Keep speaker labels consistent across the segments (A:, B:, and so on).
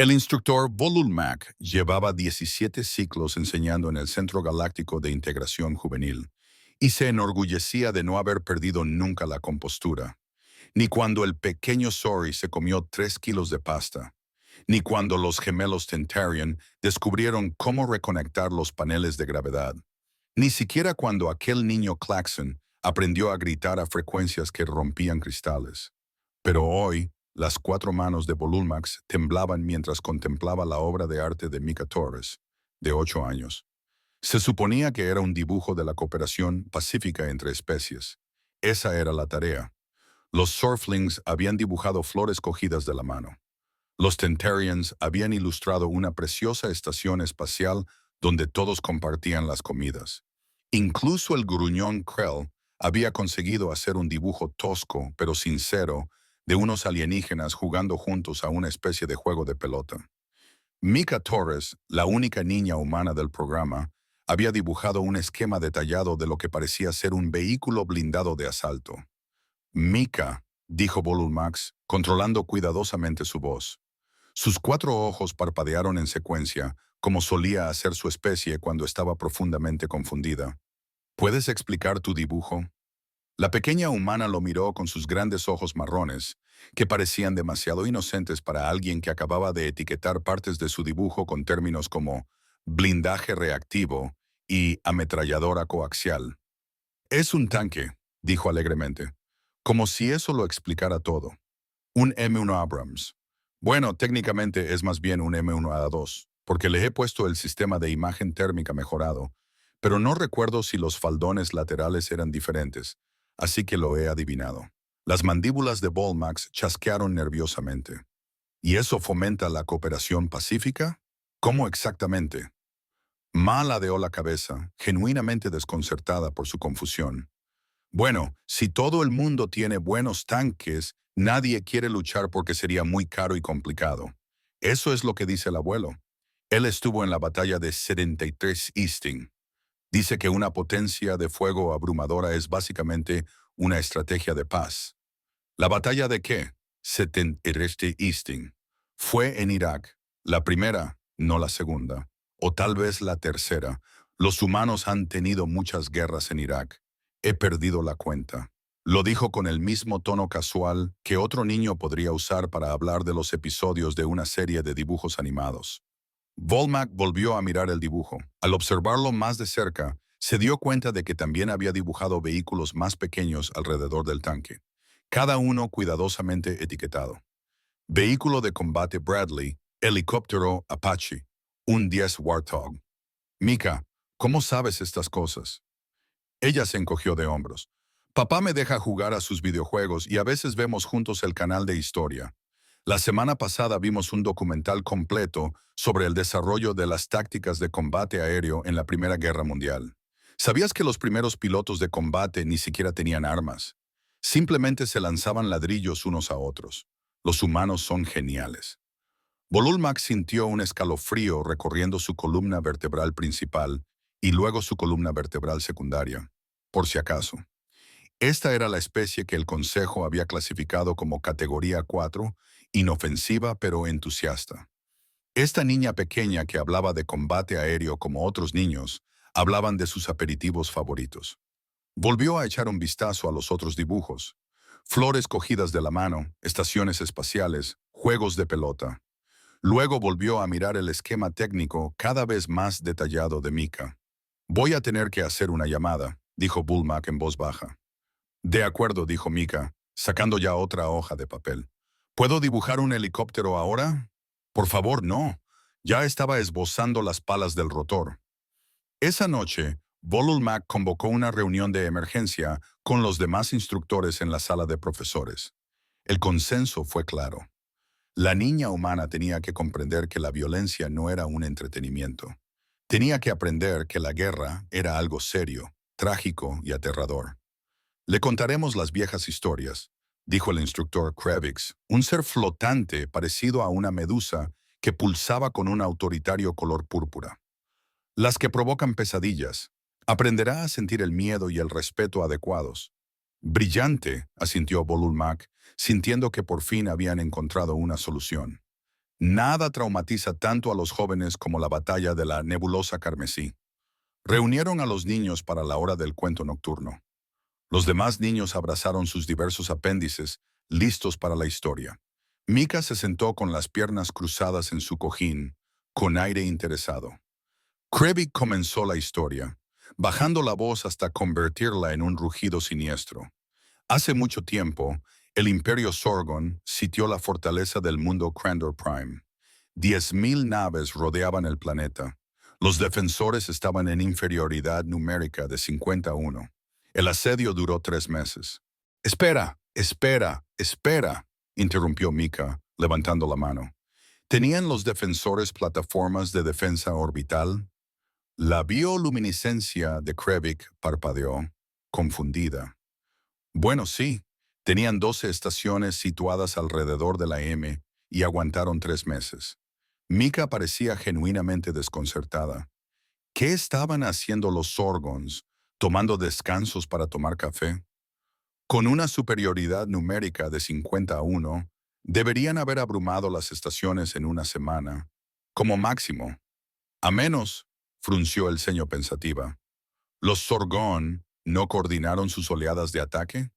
A: El instructor Volul Mac llevaba 17 ciclos enseñando en el Centro Galáctico de Integración Juvenil y se enorgullecía de no haber perdido nunca la compostura, ni cuando el pequeño Sori se comió 3 kilos de pasta, ni cuando los gemelos Tentarian descubrieron cómo reconectar los paneles de gravedad, ni siquiera cuando aquel niño Claxon aprendió a gritar a frecuencias que rompían cristales. Pero hoy, las 4 manos de Volulmax temblaban mientras contemplaba la obra de arte de Mika Torres, de 8 años. Se suponía que era un dibujo de la cooperación pacífica entre especies. Esa era la tarea. Los Surflings habían dibujado flores cogidas de la mano. Los Tentarians habían ilustrado una preciosa estación espacial donde todos compartían las comidas. Incluso el gruñón Krell había conseguido hacer un dibujo tosco pero sincero de unos alienígenas jugando juntos a una especie de juego de pelota. Mika Torres, la única niña humana del programa, había dibujado un esquema detallado de lo que parecía ser un vehículo blindado de asalto. Mika, dijo Volulmax, controlando cuidadosamente su voz. Sus 4 ojos parpadearon en secuencia, como solía hacer su especie cuando estaba profundamente confundida. ¿Puedes explicar tu dibujo? La pequeña humana lo miró con sus grandes ojos marrones, que parecían demasiado inocentes para alguien que acababa de etiquetar partes de su dibujo con términos como blindaje reactivo y ametralladora coaxial. Es un tanque, dijo alegremente, como si eso lo explicara todo. Un M1 Abrams. Bueno, técnicamente es más bien un M1A2, porque le he puesto el sistema de imagen térmica mejorado, pero no recuerdo si los faldones laterales eran diferentes, así que lo he adivinado. Las mandíbulas de Volmax chasquearon nerviosamente. ¿Y eso fomenta la cooperación pacífica? ¿Cómo exactamente? Ma ladeó la cabeza, genuinamente desconcertada por su confusión. Bueno, si todo el mundo tiene buenos tanques, nadie quiere luchar porque sería muy caro y complicado. Eso es lo que dice el abuelo. Él estuvo en la batalla de 73 Easting. Dice que una potencia de fuego abrumadora es básicamente una estrategia de paz. ¿La batalla de qué? 73 Easting. Fue en Irak. La primera, no la segunda. O tal vez la tercera. Los humanos han tenido muchas guerras en Irak. He perdido la cuenta. Lo dijo con el mismo tono casual que otro niño podría usar para hablar de los episodios de una serie de dibujos animados. Volmac volvió a mirar el dibujo. Al observarlo más de cerca, se dio cuenta de que también había dibujado vehículos más pequeños alrededor del tanque, cada uno cuidadosamente etiquetado. Vehículo de combate Bradley, helicóptero Apache, un 10 Warthog. Mika, ¿cómo sabes estas cosas? Ella se encogió de hombros. Papá me deja jugar a sus videojuegos y a veces vemos juntos el canal de historia. La semana pasada vimos un documental completo sobre el desarrollo de las tácticas de combate aéreo en la Primera Guerra Mundial. ¿Sabías que los primeros pilotos de combate ni siquiera tenían armas? Simplemente se lanzaban ladrillos unos a otros. Los humanos son geniales. Volulmac sintió un escalofrío recorriendo su columna vertebral principal y luego su columna vertebral secundaria, por si acaso. Esta era la especie que el Consejo había clasificado como categoría 4, inofensiva pero entusiasta. Esta niña pequeña que hablaba de combate aéreo como otros niños, hablaban de sus aperitivos favoritos. Volvió a echar un vistazo a los otros dibujos. Flores cogidas de la mano, estaciones espaciales, juegos de pelota. Luego volvió a mirar el esquema técnico cada vez más detallado de Mika. Voy a tener que hacer una llamada, dijo Volmac en voz baja. De acuerdo, dijo Mika, sacando ya otra hoja de papel. ¿Puedo dibujar un helicóptero ahora? Por favor, no. Ya estaba esbozando las palas del rotor. Esa noche, Volulmac convocó una reunión de emergencia con los demás instructores en la sala de profesores. El consenso fue claro. La niña humana tenía que comprender que la violencia no era un entretenimiento. Tenía que aprender que la guerra era algo serio, trágico y aterrador. Le contaremos las viejas historias, dijo el instructor Krevix, un ser flotante parecido a una medusa que pulsaba con un autoritario color púrpura. Las que provocan pesadillas. Aprenderá a sentir el miedo y el respeto adecuados. Brillante, asintió Volulmac, sintiendo que por fin habían encontrado una solución. Nada traumatiza tanto a los jóvenes como la batalla de la nebulosa carmesí. Reunieron a los niños para la hora del cuento nocturno. Los demás niños abrazaron sus diversos apéndices, listos para la historia. Mika se sentó con las piernas cruzadas en su cojín, con aire interesado. Krevik comenzó la historia, bajando la voz hasta convertirla en un rugido siniestro. Hace mucho tiempo, el Imperio Sorgon sitió la fortaleza del mundo Crandor Prime. 10.000 naves rodeaban el planeta. Los defensores estaban en inferioridad numérica de 51. El asedio duró 3 meses. «Espera, espera, espera», interrumpió Mika, levantando la mano. ¿Tenían los defensores plataformas de defensa orbital? La bioluminiscencia de Krevik parpadeó, confundida. Bueno, sí, tenían 12 estaciones situadas alrededor de la M y aguantaron 3 meses. Mika parecía genuinamente desconcertada. ¿Qué estaban haciendo los Sorgons, tomando descansos para tomar café? Con una superioridad numérica de 50-1, deberían haber abrumado las estaciones en una semana, como máximo. A menos, frunció el ceño pensativa, ¿los Sorgon no coordinaron sus oleadas de ataque?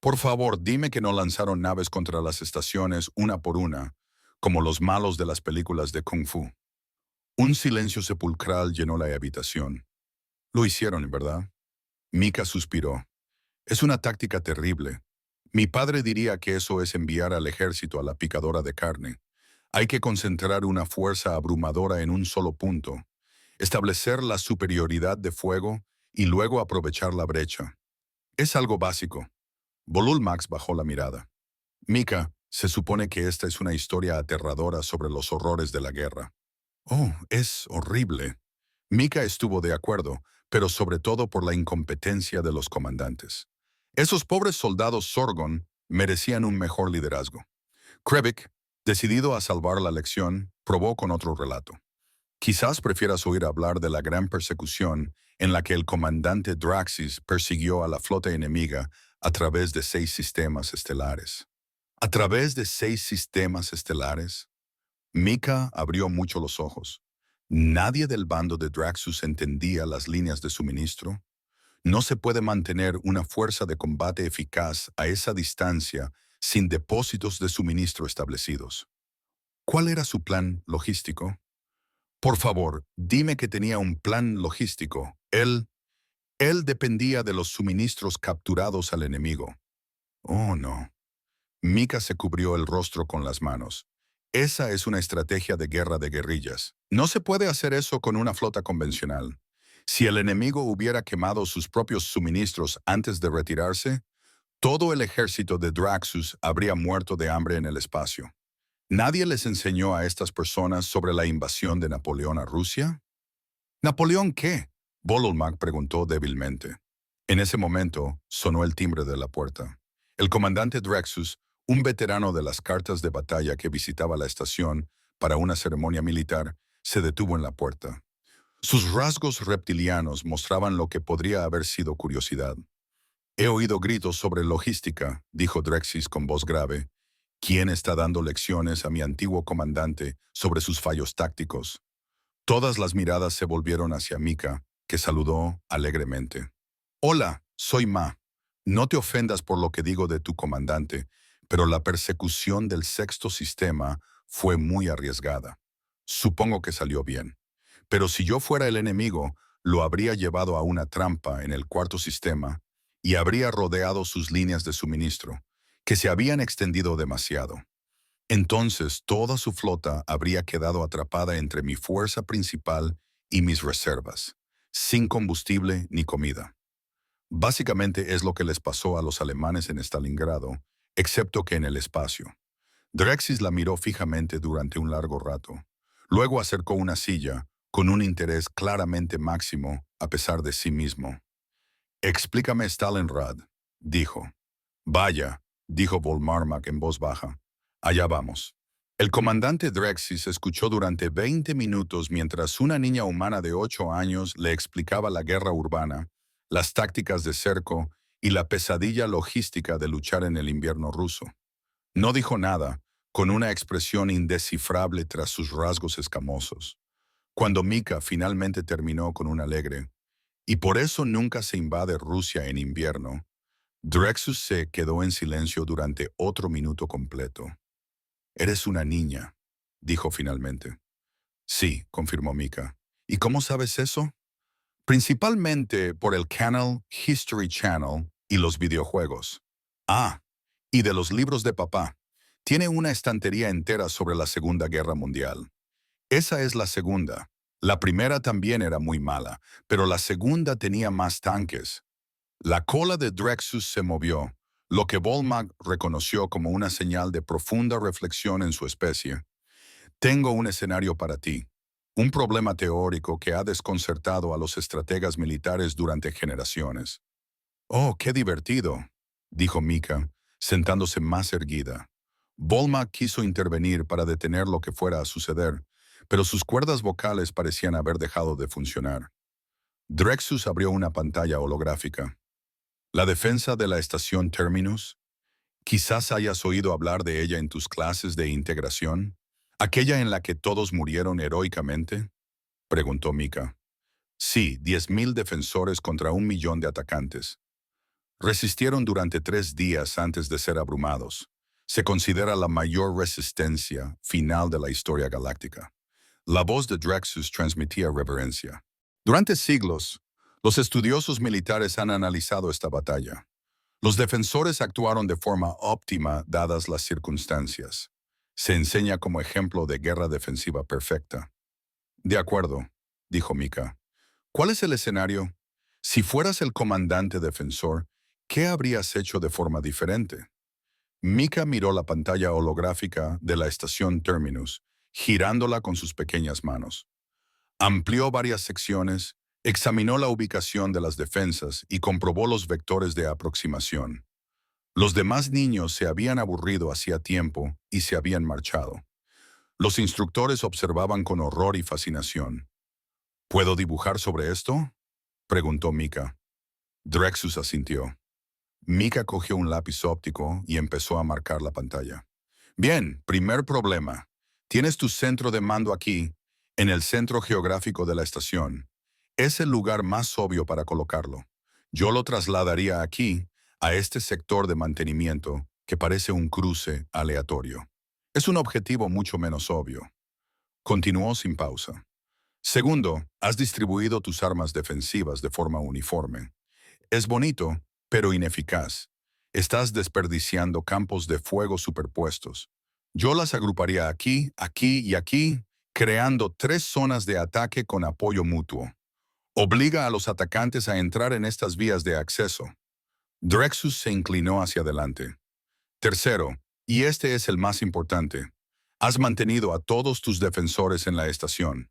A: Por favor, dime que no lanzaron naves contra las estaciones una por una, como los malos de las películas de Kung Fu. Un silencio sepulcral llenó la habitación. Lo hicieron, ¿verdad? Mika suspiró. Es una táctica terrible. Mi padre diría que eso es enviar al ejército a la picadora de carne. Hay que concentrar una fuerza abrumadora en un solo punto, establecer la superioridad de fuego y luego aprovechar la brecha. Es algo básico. Volulmax bajó la mirada. Mika, se supone que esta es una historia aterradora sobre los horrores de la guerra. Oh, es horrible. Mika estuvo de acuerdo, pero sobre todo por la incompetencia de los comandantes. Esos pobres soldados Sorgon merecían un mejor liderazgo. Krevik, decidido a salvar la lección, probó con otro relato. Quizás prefieras oír hablar de la gran persecución en la que el comandante Draxis persiguió a la flota enemiga a través de 6 sistemas estelares. ¿A través de 6 sistemas estelares? Mika abrió mucho los ojos. ¿Nadie del bando de Draxus entendía las líneas de suministro? No se puede mantener una fuerza de combate eficaz a esa distancia sin depósitos de suministro establecidos. ¿Cuál era su plan logístico? Por favor, dime que tenía un plan logístico. Él dependía de los suministros capturados al enemigo. Oh, no. Mika se cubrió el rostro con las manos. Esa es una estrategia de guerra de guerrillas. No se puede hacer eso con una flota convencional. Si el enemigo hubiera quemado sus propios suministros antes de retirarse, todo el ejército de Draxus habría muerto de hambre en el espacio. ¿Nadie les enseñó a estas personas sobre la invasión de Napoleón a Rusia? ¿Napoleón qué? Volulmag preguntó débilmente. En ese momento sonó el timbre de la puerta. El comandante Draxus, un veterano de las cartas de batalla que visitaba la estación para una ceremonia militar, se detuvo en la puerta. Sus rasgos reptilianos mostraban lo que podría haber sido curiosidad. «He oído gritos sobre logística», dijo Draxis con voz grave. «¿Quién está dando lecciones a mi antiguo comandante sobre sus fallos tácticos?» Todas las miradas se volvieron hacia Mika, que saludó alegremente. «Hola, soy Ma. No te ofendas por lo que digo de tu comandante, pero la persecución del sexto sistema fue muy arriesgada. Supongo que salió bien. Pero si yo fuera el enemigo, lo habría llevado a una trampa en el cuarto sistema y habría rodeado sus líneas de suministro, que se habían extendido demasiado. Entonces toda su flota habría quedado atrapada entre mi fuerza principal y mis reservas, sin combustible ni comida. Básicamente es lo que les pasó a los alemanes en Stalingrado, excepto que en el espacio». Draxis la miró fijamente durante un largo rato. Luego acercó una silla, con un interés claramente máximo a pesar de sí mismo. «Explícame Stalingrad», dijo. «Vaya», dijo Volmarmak en voz baja. «Allá vamos». El comandante Draxis escuchó durante 20 minutos mientras una niña humana de 8 años le explicaba la guerra urbana, las tácticas de cerco y la pesadilla logística de luchar en el invierno ruso. No dijo nada, con una expresión indescifrable tras sus rasgos escamosos. Cuando Mika finalmente terminó con un alegre, y por eso nunca se invade Rusia en invierno, Drexus se quedó en silencio durante otro minuto completo. «Eres una niña», dijo finalmente. «Sí», confirmó Mika. «¿Y cómo sabes eso?» «Principalmente por el canal History Channel y los videojuegos». «Ah, y de los libros de papá. Tiene una estantería entera sobre la Segunda Guerra Mundial. Esa es la segunda. La primera también era muy mala, pero la segunda tenía más tanques». La cola de Drexus se movió, lo que Volmag reconoció como una señal de profunda reflexión en su especie. «Tengo un escenario para ti. Un problema teórico que ha desconcertado a los estrategas militares durante generaciones». «Oh, qué divertido», dijo Mika, sentándose más erguida. Volmag quiso intervenir para detener lo que fuera a suceder, pero sus cuerdas vocales parecían haber dejado de funcionar. Drexus abrió una pantalla holográfica. «La defensa de la estación Terminus. Quizás hayas oído hablar de ella en tus clases de integración. ¿Aquella en la que todos murieron heroicamente?», preguntó Mika. «Sí, 10.000 defensores contra 1 millón de atacantes. Resistieron durante 3 días antes de ser abrumados. Se considera la mayor resistencia final de la historia galáctica». La voz de Drexus transmitía reverencia. «Durante siglos, los estudiosos militares han analizado esta batalla. Los defensores actuaron de forma óptima dadas las circunstancias. Se enseña como ejemplo de guerra defensiva perfecta». «De acuerdo», dijo Mika. «¿Cuál es el escenario? Si fueras el comandante defensor, ¿qué habrías hecho de forma diferente?». Mika miró la pantalla holográfica de la estación Terminus, girándola con sus pequeñas manos. Amplió varias secciones, examinó la ubicación de las defensas y comprobó los vectores de aproximación. Los demás niños se habían aburrido hacía tiempo y se habían marchado. Los instructores observaban con horror y fascinación. «¿Puedo dibujar sobre esto?», preguntó Mika. Drexus asintió. Mika cogió un lápiz óptico y empezó a marcar la pantalla. «Bien, primer problema. Tienes tu centro de mando aquí, en el centro geográfico de la estación. Es el lugar más obvio para colocarlo. Yo lo trasladaría aquí, a este sector de mantenimiento, que parece un cruce aleatorio. Es un objetivo mucho menos obvio». Continuó sin pausa. «Segundo, has distribuido tus armas defensivas de forma uniforme. Es bonito, pero ineficaz. Estás desperdiciando campos de fuego superpuestos. Yo las agruparía aquí, aquí y aquí, creando 3 zonas de ataque con apoyo mutuo. Obliga a los atacantes a entrar en estas vías de acceso». Drexus se inclinó hacia adelante. «Tercero, y este es el más importante, has mantenido a todos tus defensores en la estación.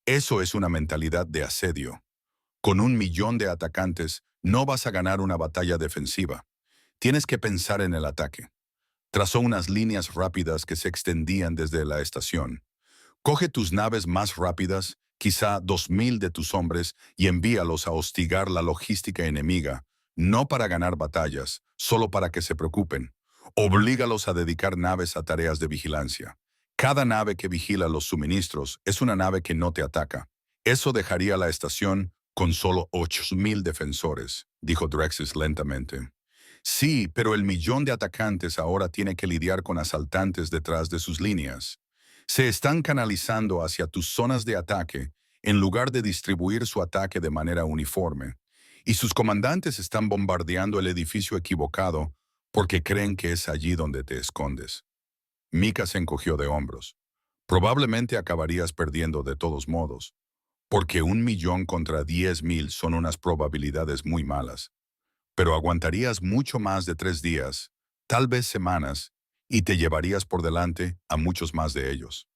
A: Eso es una mentalidad de asedio. Con 1 millón de atacantes, no vas a ganar una batalla defensiva. Tienes que pensar en el ataque». Trazó unas líneas rápidas que se extendían desde la estación. «Coge tus naves más rápidas, quizá 2.000 de tus hombres, y envíalos a hostigar la logística enemiga, no para ganar batallas, solo para que se preocupen. Oblígalos a dedicar naves a tareas de vigilancia. Cada nave que vigila los suministros es una nave que no te ataca. Eso dejaría la estación con solo 8.000 defensores», dijo Drexus lentamente. «Sí, pero el 1 millón de atacantes ahora tiene que lidiar con asaltantes detrás de sus líneas. Se están canalizando hacia tus zonas de ataque en lugar de distribuir su ataque de manera uniforme. Y sus comandantes están bombardeando el edificio equivocado porque creen que es allí donde te escondes». Mika se encogió de hombros. «Probablemente acabarías perdiendo de todos modos, porque 1 millón contra 10.000 son unas probabilidades muy malas. Pero aguantarías mucho más de 3 días, tal vez semanas, y te llevarías por delante a muchos más de ellos».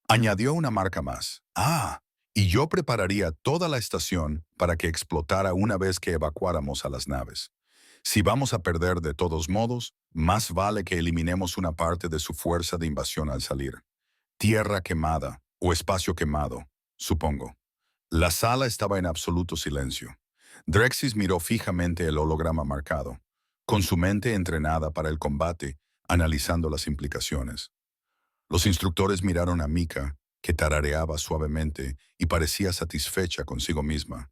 A: Añadió una marca más. «Ah, y yo prepararía toda la estación para que explotara una vez que evacuáramos a las naves. Si vamos a perder de todos modos, más vale que eliminemos una parte de su fuerza de invasión al salir. Tierra quemada o espacio quemado, supongo». La sala estaba en absoluto silencio. Drexis miró fijamente el holograma marcado, con su mente entrenada para el combate, analizando las implicaciones. Los instructores miraron a Mika, que tarareaba suavemente y parecía satisfecha consigo misma.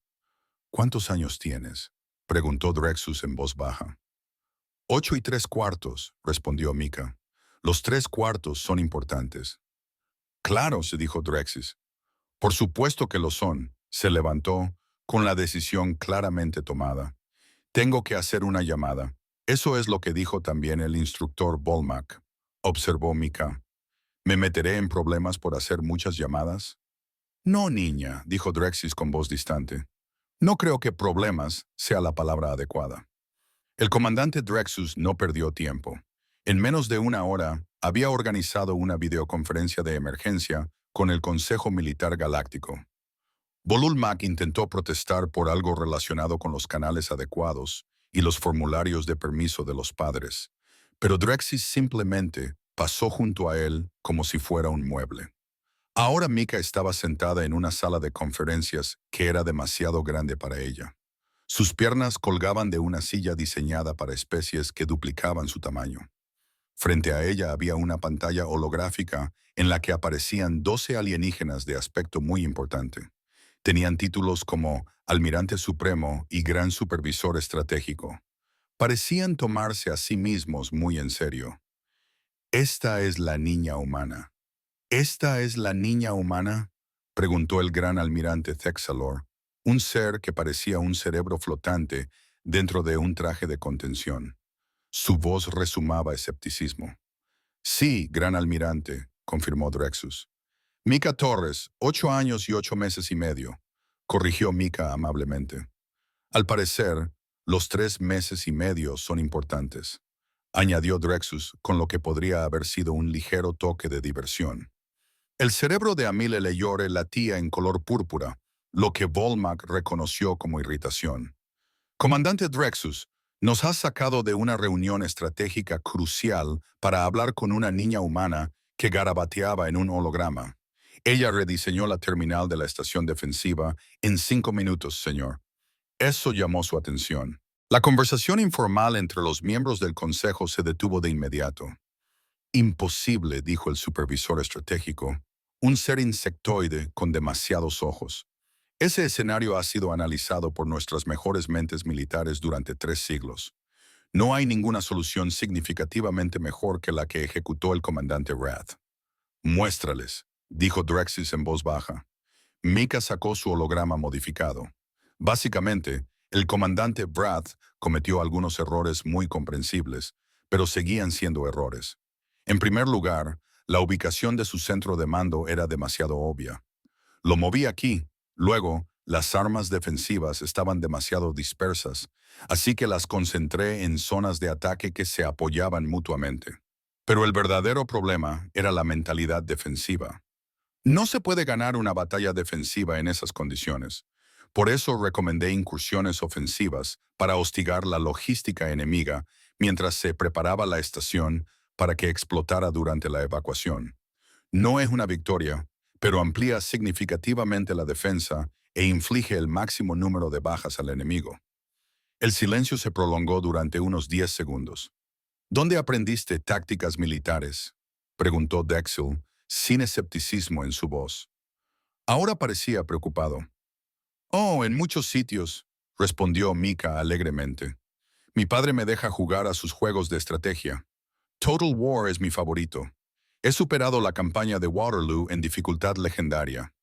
A: ¿Cuántos años tienes?, preguntó Drexus en voz baja. 8 3/4, respondió Mika. Los 3/4 son importantes. Claro, se dijo Drexus. Por supuesto que lo son. Se levantó, con la decisión claramente tomada. Tengo que hacer una llamada. Eso es lo que dijo también el instructor Volmack, observó Mika. ¿Me meteré en problemas por hacer muchas llamadas? No, niña, dijo Drexis con voz distante. No creo que problemas sea la palabra adecuada. El comandante Drexus no perdió tiempo. En menos de una hora, había organizado una videoconferencia de emergencia con el Consejo Militar Galáctico. Volulmak intentó protestar por algo relacionado con los canales adecuados y los formularios de permiso de los padres, pero Drexis simplemente pasó junto a él como si fuera un mueble. Ahora Mika estaba sentada en una sala de conferencias que era demasiado grande para ella. Sus piernas colgaban de una silla diseñada para especies que duplicaban su tamaño. Frente a ella había una pantalla holográfica en la que aparecían 12 alienígenas de aspecto muy importante. Tenían títulos como Almirante Supremo y Gran Supervisor Estratégico. Parecían tomarse a sí mismos muy en serio. «¿Esta es la niña humana? ¿Esta es la niña humana?», preguntó el gran almirante Thexalor, un ser que parecía un cerebro flotante dentro de un traje de contención. Su voz rezumaba escepticismo. «Sí, gran almirante», confirmó Drexus. «Mika Torres, 8 años y 8 meses y medio», corrigió Mika amablemente. «Al parecer, los 3 meses y medio son importantes», añadió Drexus con lo que podría haber sido un ligero toque de diversión. El cerebro de Amile Leyore latía en color púrpura, lo que Volmack reconoció como irritación. «Comandante Drexus, nos has sacado de una reunión estratégica crucial para hablar con una niña humana que garabateaba en un holograma. Ella rediseñó la terminal de la estación defensiva en 5 minutos, señor». Eso llamó su atención. La conversación informal entre los miembros del consejo se detuvo de inmediato. «Imposible», dijo el supervisor estratégico. «Un ser insectoide con demasiados ojos. Ese escenario ha sido analizado por nuestras mejores mentes militares durante 3 siglos. No hay ninguna solución significativamente mejor que la que ejecutó el comandante Wrath». «Muéstrales», dijo Drexis en voz baja. Mika sacó su holograma modificado. Básicamente, el comandante Wrath cometió algunos errores muy comprensibles, pero seguían siendo errores. En primer lugar, la ubicación de su centro de mando era demasiado obvia. Lo moví aquí. Luego, las armas defensivas estaban demasiado dispersas, así que las concentré en zonas de ataque que se apoyaban mutuamente. Pero el verdadero problema era la mentalidad defensiva. No se puede ganar una batalla defensiva en esas condiciones. Por eso recomendé incursiones ofensivas para hostigar la logística enemiga mientras se preparaba la estación para que explotara durante la evacuación. No es una victoria, pero amplía significativamente la defensa e inflige el máximo número de bajas al enemigo. El silencio se prolongó durante unos 10 segundos. «¿Dónde aprendiste tácticas militares?», preguntó Dexel, sin escepticismo en su voz. Ahora parecía preocupado. «Oh, en muchos sitios», respondió Mika alegremente. «Mi padre me deja jugar a sus juegos de estrategia. Total War es mi favorito. He superado la campaña de Waterloo en dificultad legendaria.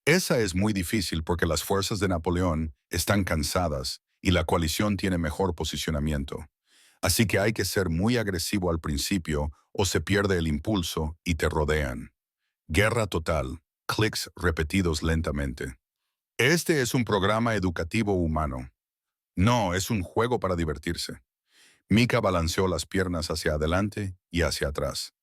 A: Esa es muy difícil porque las fuerzas de Napoleón están cansadas y la coalición tiene mejor posicionamiento. Así que hay que ser muy agresivo al principio o se pierde el impulso y te rodean. Guerra total. Clics repetidos lentamente. Este es un programa educativo humano. No, es un juego para divertirse». Mika balanceó las piernas hacia adelante y hacia atrás.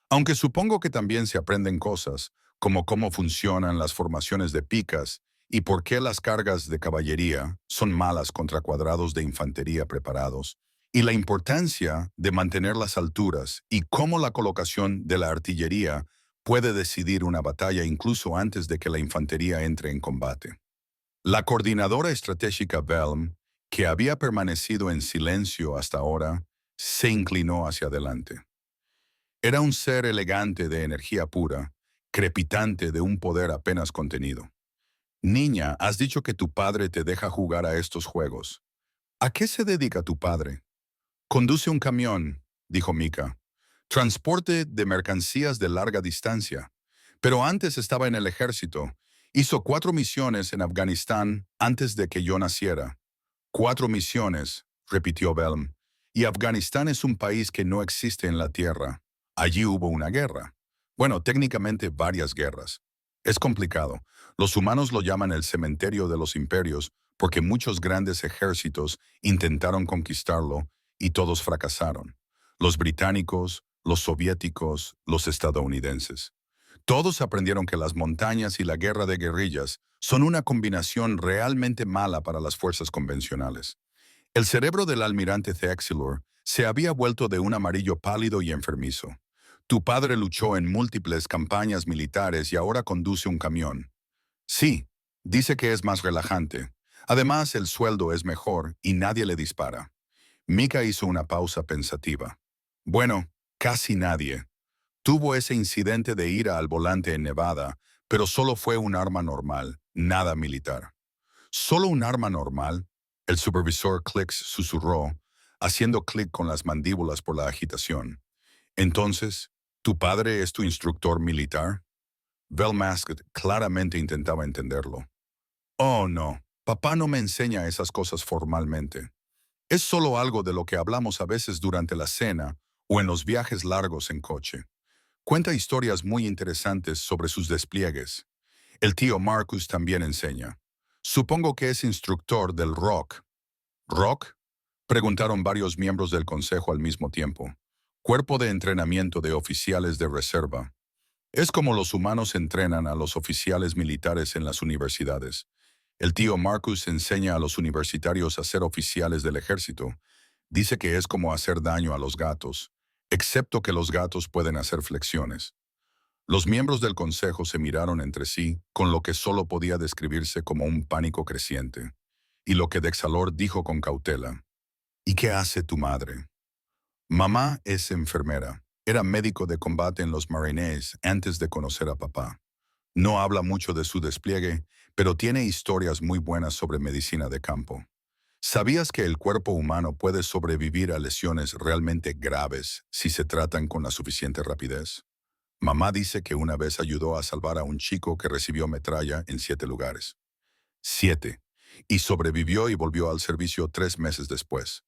A: «Aunque supongo que también se aprenden cosas, como cómo funcionan las formaciones de picas y por qué las cargas de caballería son malas contra cuadrados de infantería preparados, y la importancia de mantener las alturas y cómo la colocación de la artillería puede decidir una batalla incluso antes de que la infantería entre en combate». La coordinadora estratégica Velm, que había permanecido en silencio hasta ahora, se inclinó hacia adelante. Era un ser elegante de energía pura, crepitante de un poder apenas contenido. Niña, has dicho que tu padre te deja jugar a estos juegos. ¿A qué se dedica tu padre? Conduce un camión, dijo Mika. Transporte de mercancías de larga distancia. Pero antes estaba en el ejército. Hizo 4 misiones en Afganistán antes de que yo naciera. 4 misiones, repitió Belm. Y Afganistán es un país que no existe en la Tierra. Allí hubo una guerra. Bueno, técnicamente varias guerras. Es complicado. Los humanos lo llaman el cementerio de los imperios porque muchos grandes ejércitos intentaron conquistarlo y todos fracasaron. Los británicos, los soviéticos, los estadounidenses. Todos aprendieron que las montañas y la guerra de guerrillas son una combinación realmente mala para las fuerzas convencionales. El cerebro del almirante Thexilor se había vuelto de un amarillo pálido y enfermizo. Tu padre luchó en múltiples campañas militares y ahora conduce un camión. Sí, dice que es más relajante. Además, el sueldo es mejor y nadie le dispara. Mika hizo una pausa pensativa. Bueno, casi nadie. Tuvo ese incidente de ira al volante en Nevada, pero solo fue un arma normal, nada militar. ¿Solo un arma normal? El supervisor Clicks susurró, haciendo clic con las mandíbulas por la agitación. Entonces, ¿tu padre es tu instructor militar? Velmasked claramente intentaba entenderlo. Oh, no, papá no me enseña esas cosas formalmente. Es solo algo de lo que hablamos a veces durante la cena o en los viajes largos en coche. Cuenta historias muy interesantes sobre sus despliegues. El tío Marcus también enseña. Supongo que es instructor del ROC. ¿ROC? Preguntaron varios miembros del consejo al mismo tiempo. Cuerpo de entrenamiento de oficiales de reserva. Es como los humanos entrenan a los oficiales militares en las universidades. El tío Marcus enseña a los universitarios a ser oficiales del ejército. Dice que es como hacer daño a los gatos, excepto que los gatos pueden hacer flexiones. Los miembros del consejo se miraron entre sí con lo que solo podía describirse como un pánico creciente. Y lo que Dexalor dijo con cautela. ¿Y qué hace tu madre? Mamá es enfermera. Era médico de combate en los Marines antes de conocer a papá. No habla mucho de su despliegue, pero tiene historias muy buenas sobre medicina de campo. ¿Sabías que el cuerpo humano puede sobrevivir a lesiones realmente graves si se tratan con la suficiente rapidez? Mamá dice que una vez ayudó a salvar a un chico que recibió metralla en 7 lugares. 7. Y sobrevivió y volvió al servicio 3 meses después.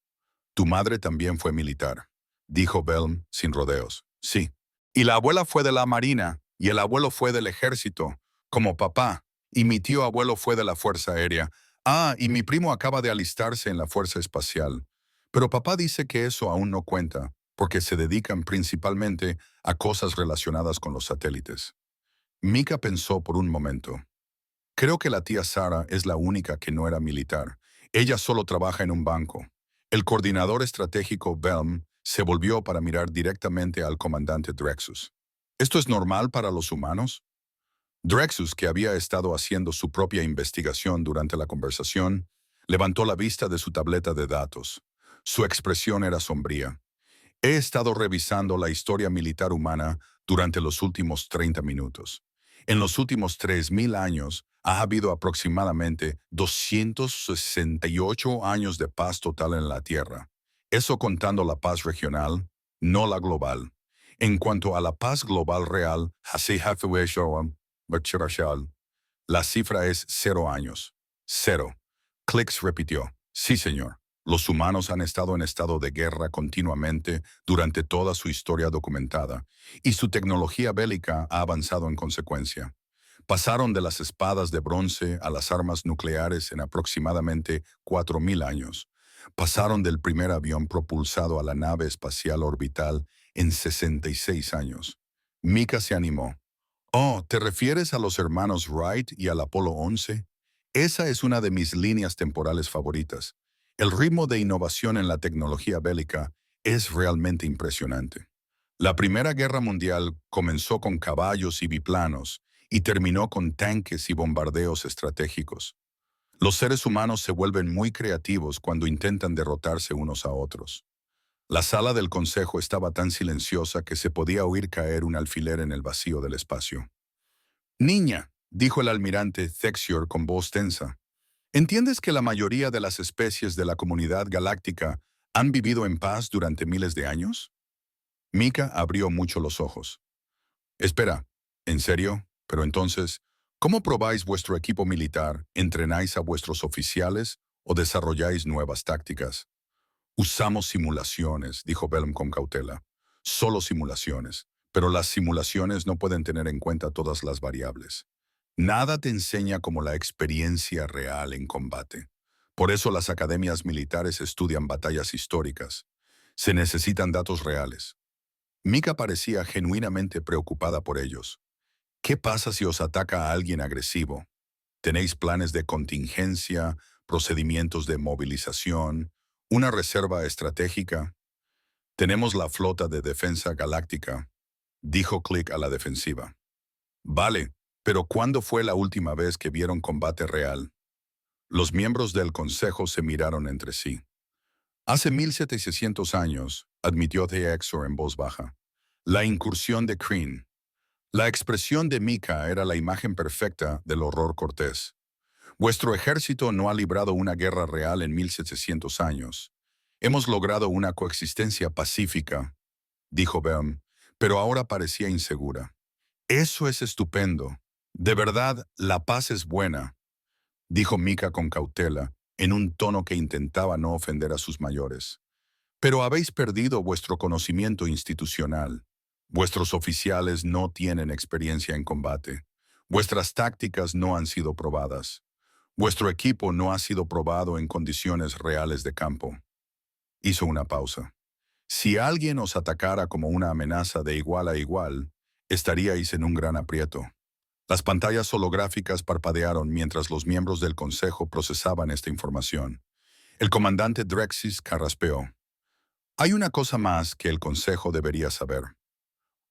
A: Tu madre también fue militar, dijo Belm sin rodeos. Sí. Y la abuela fue de la Marina, y el abuelo fue del ejército, como papá, y mi tío abuelo fue de la Fuerza Aérea. Ah, y mi primo acaba de alistarse en la Fuerza Espacial. Pero papá dice que eso aún no cuenta, porque se dedican principalmente a cosas relacionadas con los satélites. Mika pensó por un momento. Creo que la tía Sara es la única que no era militar. Ella solo trabaja en un banco. El coordinador estratégico Belm se volvió para mirar directamente al comandante Drexus. ¿Esto es normal para los humanos? Drexus, que había estado haciendo su propia investigación durante la conversación, levantó la vista de su tableta de datos. Su expresión era sombría. He estado revisando la historia militar humana durante los últimos 30 minutos. En los últimos 3.000 años ha habido aproximadamente 268 años de paz total en la Tierra. Eso contando la paz regional, no la global. En cuanto a la paz global real, la cifra es 0 años. 0. Clicks repitió. Sí, señor. Los humanos han estado en estado de guerra continuamente durante toda su historia documentada, y su tecnología bélica ha avanzado en consecuencia. Pasaron de las espadas de bronce a las armas nucleares en aproximadamente 4.000 años. Pasaron del primer avión propulsado a la nave espacial orbital en 66 años. Mika se animó. Oh, ¿te refieres a los hermanos Wright y al Apolo 11? Esa es una de mis líneas temporales favoritas. El ritmo de innovación en la tecnología bélica es realmente impresionante. La Primera Guerra Mundial comenzó con caballos y biplanos y terminó con tanques y bombardeos estratégicos. Los seres humanos se vuelven muy creativos cuando intentan derrotarse unos a otros. La sala del consejo estaba tan silenciosa que se podía oír caer un alfiler en el vacío del espacio. Niña, dijo el almirante Thexior con voz tensa, ¿entiendes que la mayoría de las especies de la comunidad galáctica han vivido en paz durante miles de años? Mika abrió mucho los ojos. Espera, ¿en serio? Pero entonces, ¿cómo probáis vuestro equipo militar, entrenáis a vuestros oficiales o desarrolláis nuevas tácticas? Usamos simulaciones, dijo Bellum con cautela. Solo simulaciones. Pero las simulaciones no pueden tener en cuenta todas las variables. Nada te enseña como la experiencia real en combate. Por eso las academias militares estudian batallas históricas. Se necesitan datos reales. Mika parecía genuinamente preocupada por ellos. ¿Qué pasa si os ataca a alguien agresivo? ¿Tenéis planes de contingencia, procedimientos de movilización, una reserva estratégica? Tenemos la flota de defensa galáctica, dijo Click a la defensiva. Vale, pero ¿cuándo fue la última vez que vieron combate real? Los miembros del consejo se miraron entre sí. Hace 1700 años, admitió Theexor en voz baja. La incursión de Kryn. La expresión de Mika era la imagen perfecta del horror cortés. Vuestro ejército no ha librado una guerra real en 1700 años. Hemos logrado una coexistencia pacífica, dijo Bem, pero ahora parecía insegura. Eso es estupendo. De verdad, la paz es buena, dijo Mika con cautela, en un tono que intentaba no ofender a sus mayores. Pero habéis perdido vuestro conocimiento institucional. Vuestros oficiales no tienen experiencia en combate. Vuestras tácticas no han sido probadas. Vuestro equipo no ha sido probado en condiciones reales de campo. Hizo una pausa. Si alguien os atacara como una amenaza de igual a igual, estaríais en un gran aprieto. Las pantallas holográficas parpadearon mientras los miembros del consejo procesaban esta información. El comandante Drexis carraspeó. Hay una cosa más que el consejo debería saber.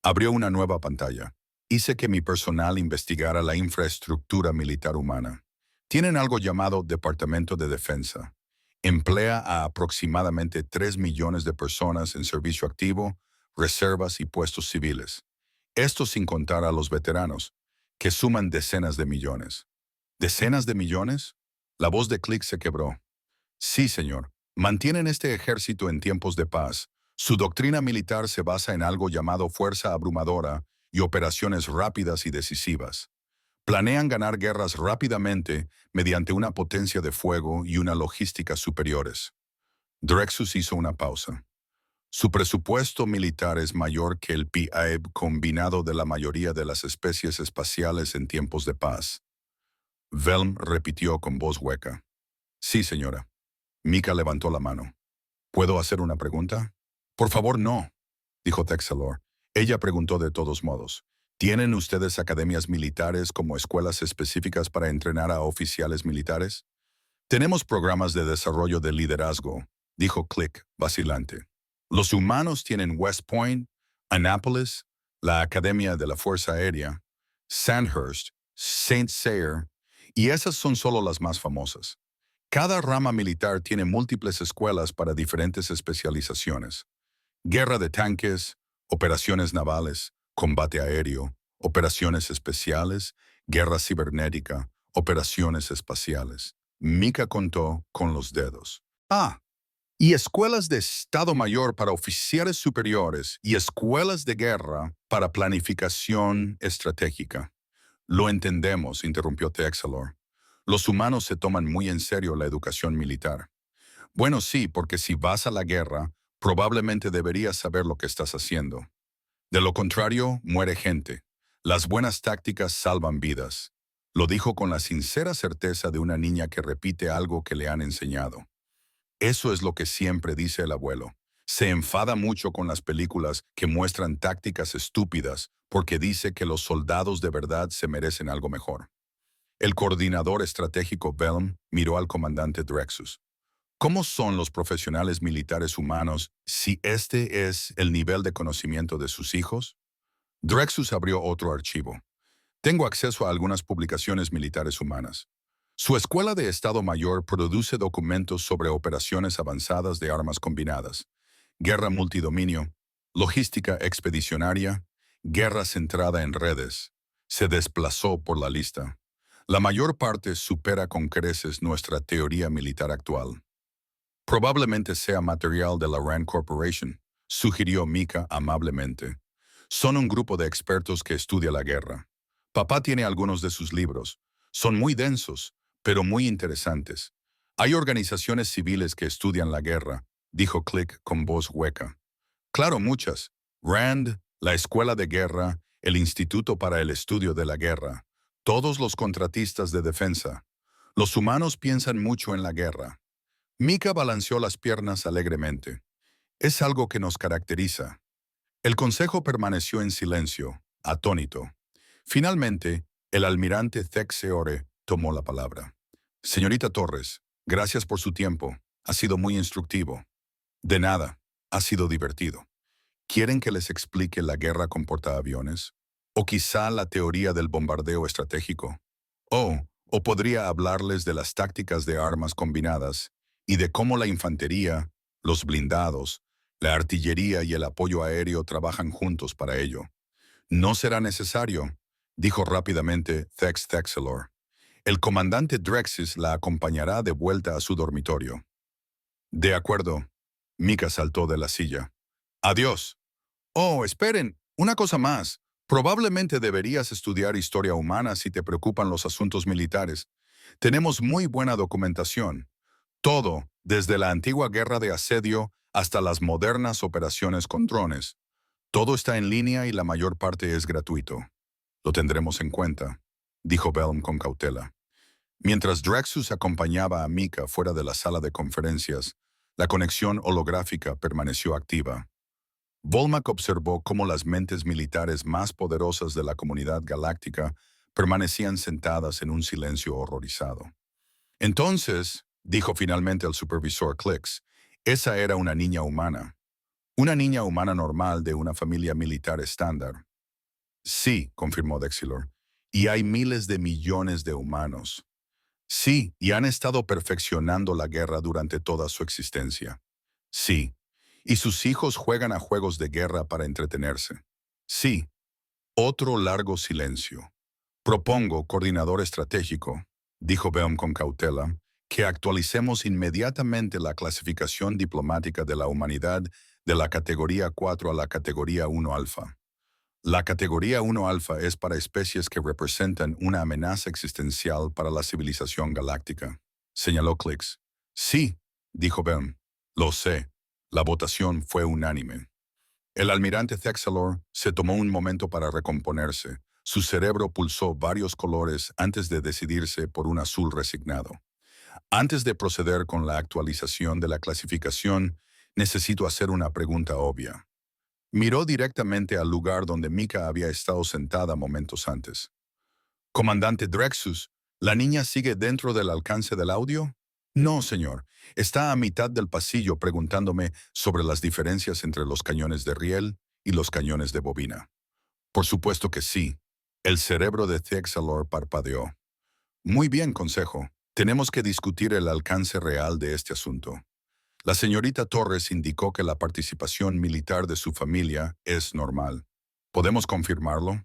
A: Abrió una nueva pantalla. Hice que mi personal investigara la infraestructura militar humana. Tienen algo llamado Departamento de Defensa. Emplea a aproximadamente 3 millones de personas en servicio activo, reservas y puestos civiles. Esto sin contar a los veteranos, que suman decenas de millones. ¿Decenas de millones? La voz de Click se quebró. Sí, señor. Mantienen este ejército en tiempos de paz. Su doctrina militar se basa en algo llamado fuerza abrumadora y operaciones rápidas y decisivas. Planean ganar guerras rápidamente mediante una potencia de fuego y una logística superiores. Drexus hizo una pausa. Su presupuesto militar es mayor que el PIB combinado de la mayoría de las especies espaciales en tiempos de paz. Velm repitió con voz hueca. Sí, señora. Mika levantó la mano. ¿Puedo hacer una pregunta? Por favor, no, dijo Texelor. Ella preguntó de todos modos. ¿Tienen ustedes academias militares como escuelas específicas para entrenar a oficiales militares? Tenemos programas de desarrollo de liderazgo, dijo Click, vacilante. Los humanos tienen West Point, Annapolis, la Academia de la Fuerza Aérea, Sandhurst, Saint Cyr, y esas son solo las más famosas. Cada rama militar tiene múltiples escuelas para diferentes especializaciones. Guerra de tanques, operaciones navales, combate aéreo, operaciones especiales, guerra cibernética, operaciones espaciales. Mika contó con los dedos. Y escuelas de Estado Mayor para oficiales superiores y escuelas de guerra para planificación estratégica. Lo entendemos, interrumpió Texelor. Los humanos se toman muy en serio la educación militar. Bueno, sí, porque si vas a la guerra, probablemente deberías saber lo que estás haciendo. De lo contrario, muere gente. Las buenas tácticas salvan vidas. Lo dijo con la sincera certeza de una niña que repite algo que le han enseñado. Eso es lo que siempre dice el abuelo. Se enfada mucho con las películas que muestran tácticas estúpidas porque dice que los soldados de verdad se merecen algo mejor. El coordinador estratégico Velm miró al comandante Drexus. ¿Cómo son los profesionales militares humanos si este es el nivel de conocimiento de sus hijos? Drexus abrió otro archivo. Tengo acceso a algunas publicaciones militares humanas. Su escuela de Estado Mayor produce documentos sobre operaciones avanzadas de armas combinadas, guerra multidominio, logística expedicionaria, guerra centrada en redes. Se desplazó por la lista. La mayor parte supera con creces nuestra teoría militar actual. Probablemente sea material de la Rand Corporation, sugirió Mika amablemente. Son un grupo de expertos que estudia la guerra. Papá tiene algunos de sus libros. Son muy densos, pero muy interesantes. Hay organizaciones civiles que estudian la guerra, dijo Click con voz hueca. Claro, muchas. Rand, la Escuela de Guerra, el Instituto para el Estudio de la Guerra, todos los contratistas de defensa. Los humanos piensan mucho en la guerra. Mika balanceó las piernas alegremente. Es algo que nos caracteriza. El consejo permaneció en silencio, atónito. Finalmente, el almirante Thex-Seore tomó la palabra. Señorita Torres, gracias por su tiempo. Ha sido muy instructivo. De nada, ha sido divertido. ¿Quieren que les explique la guerra con portaaviones? ¿O quizá la teoría del bombardeo estratégico? O podría hablarles de las tácticas de armas combinadas y de cómo la infantería, los blindados, la artillería y el apoyo aéreo trabajan juntos para ello. No será necesario, dijo rápidamente Thex Thexelor. El comandante Drexis la acompañará de vuelta a su dormitorio. De acuerdo. Mika saltó de la silla. Adiós. Oh, esperen, una cosa más. Probablemente deberías estudiar historia humana si te preocupan los asuntos militares. Tenemos muy buena documentación. Todo, desde la antigua guerra de asedio hasta las modernas operaciones con drones. Todo está en línea y la mayor parte es gratuito. Lo tendremos en cuenta, dijo Belm con cautela. Mientras Drexus acompañaba a Mika fuera de la sala de conferencias, la conexión holográfica permaneció activa. Volmak observó cómo las mentes militares más poderosas de la comunidad galáctica permanecían sentadas en un silencio horrorizado. Entonces, dijo finalmente el supervisor Clicks, esa era una niña humana. Una niña humana normal de una familia militar estándar. Sí, confirmó Dexilor, y hay miles de millones de humanos. Sí, y han estado perfeccionando la guerra durante toda su existencia. Sí, y sus hijos juegan a juegos de guerra para entretenerse. Sí, otro largo silencio. Propongo, coordinador estratégico, dijo Beom con cautela, que actualicemos inmediatamente la clasificación diplomática de la humanidad de la categoría 4 a la categoría 1 alfa. La categoría 1 alfa es para especies que representan una amenaza existencial para la civilización galáctica, señaló Clicks. Sí, dijo Beom. Lo sé. La votación fue unánime. El almirante Thexelor se tomó un momento para recomponerse. Su cerebro pulsó varios colores antes de decidirse por un azul resignado. Antes de proceder con la actualización de la clasificación, necesito hacer una pregunta obvia. Miró directamente al lugar donde Mika había estado sentada momentos antes. Comandante Drexus, ¿la niña sigue dentro del alcance del audio? No, señor. Está a mitad del pasillo preguntándome sobre las diferencias entre los cañones de riel y los cañones de bobina. Por supuesto que sí. El cerebro de Thexelor parpadeó. Muy bien, consejo. Tenemos que discutir el alcance real de este asunto. La señorita Torres indicó que la participación militar de su familia es normal. ¿Podemos confirmarlo?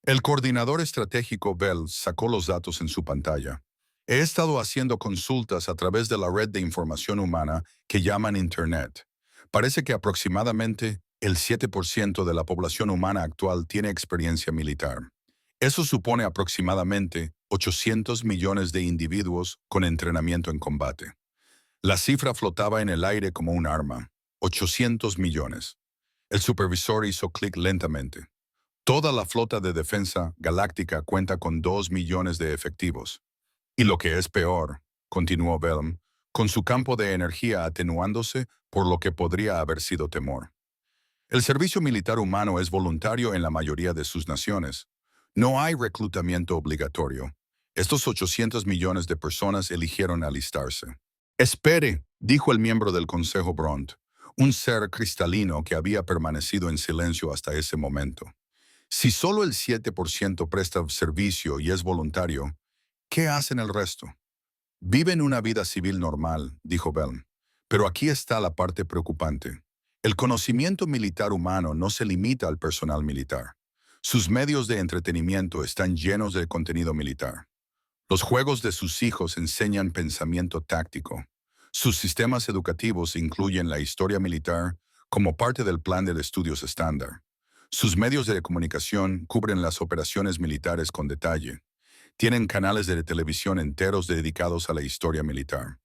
A: El coordinador estratégico Bell sacó los datos en su pantalla. He estado haciendo consultas a través de la red de información humana que llaman Internet. Parece que aproximadamente el 7% de la población humana actual tiene experiencia militar. Eso supone aproximadamente 800 millones de individuos con entrenamiento en combate. La cifra flotaba en el aire como un arma. 800 millones. El supervisor hizo clic lentamente. Toda la flota de defensa galáctica cuenta con 2 millones de efectivos. Y lo que es peor, continuó Bellum, con su campo de energía atenuándose por lo que podría haber sido temor. El servicio militar humano es voluntario en la mayoría de sus naciones. No hay reclutamiento obligatorio. Estos 800 millones de personas eligieron alistarse. Espere, dijo el miembro del Consejo Bront, un ser cristalino que había permanecido en silencio hasta ese momento. Si solo el 7% presta servicio y es voluntario, ¿qué hacen el resto? Viven una vida civil normal, dijo Bell. Pero aquí está la parte preocupante. El conocimiento militar humano no se limita al personal militar. Sus medios de entretenimiento están llenos de contenido militar. Los juegos de sus hijos enseñan pensamiento táctico. Sus sistemas educativos incluyen la historia militar como parte del plan de estudios estándar. Sus medios de comunicación cubren las operaciones militares con detalle. Tienen canales de televisión enteros dedicados a la historia militar.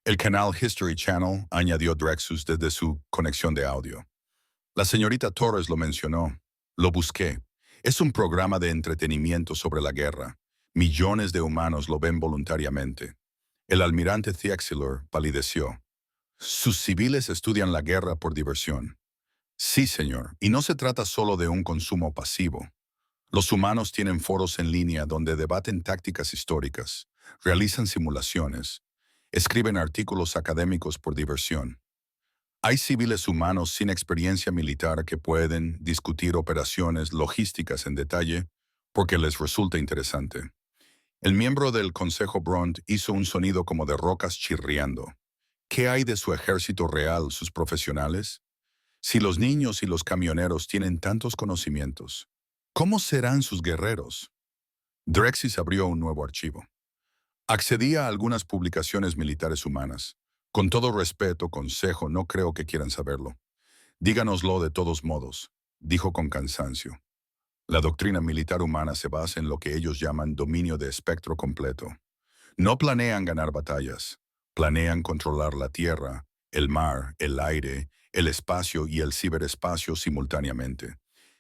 A: El canal History Channel añadió Drexus desde su conexión de audio. La señorita Torres lo mencionó. Lo busqué. Es un programa de entretenimiento sobre la guerra. Millones de humanos lo ven voluntariamente. El almirante Thiexiler palideció. Sus civiles estudian la guerra por diversión. Sí, señor, y no se trata solo de un consumo pasivo. Los humanos tienen foros en línea donde debaten tácticas históricas, realizan simulaciones, escriben artículos académicos por diversión. Hay civiles humanos sin experiencia militar que pueden discutir operaciones logísticas en detalle porque les resulta interesante. El miembro del Consejo Bront hizo un sonido como de rocas chirriando. ¿Qué hay de su ejército real, sus profesionales? Si los niños y los camioneros tienen tantos conocimientos, ¿cómo serán sus guerreros? Drexis abrió un nuevo archivo. Accedía a algunas publicaciones militares humanas. Con todo respeto, consejo, no creo que quieran saberlo. Díganoslo de todos modos, dijo con cansancio. La doctrina militar humana se basa en lo que ellos llaman dominio de espectro completo. No planean ganar batallas, planean controlar la tierra, el mar, el aire, el espacio y el ciberespacio simultáneamente.